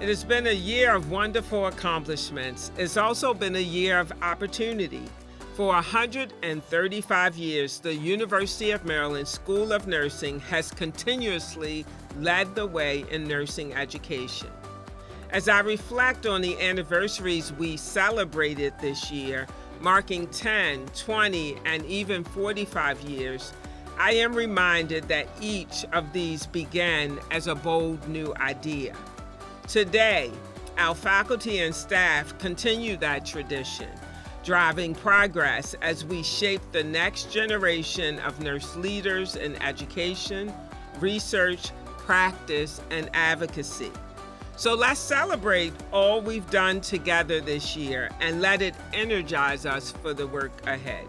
It has been a year of wonderful accomplishments. It's also been a year of opportunity. For 135 years, the University of Maryland School of Nursing has continuously led the way in nursing education. As I reflect on the anniversaries we celebrated this year, marking 10, 20, and even 45 years, I am reminded that each of these began as a bold new idea. Today, our faculty and staff continue that tradition, driving progress as we shape the next generation of nurse leaders in education, research, practice, and advocacy. So let's celebrate all we've done together this year and let it energize us for the work ahead.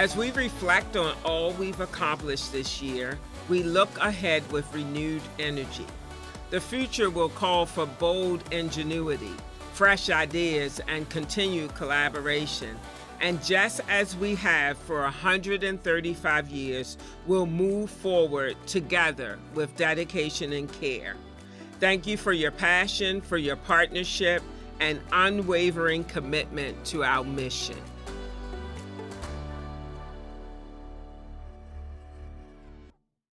As we reflect on all we've accomplished this year, we look ahead with renewed energy. The future will call for bold ingenuity, fresh ideas, and continued collaboration. And just as we have for 135 years, we'll move forward together with dedication and care. Thank you for your passion, for your partnership, and unwavering commitment to our mission.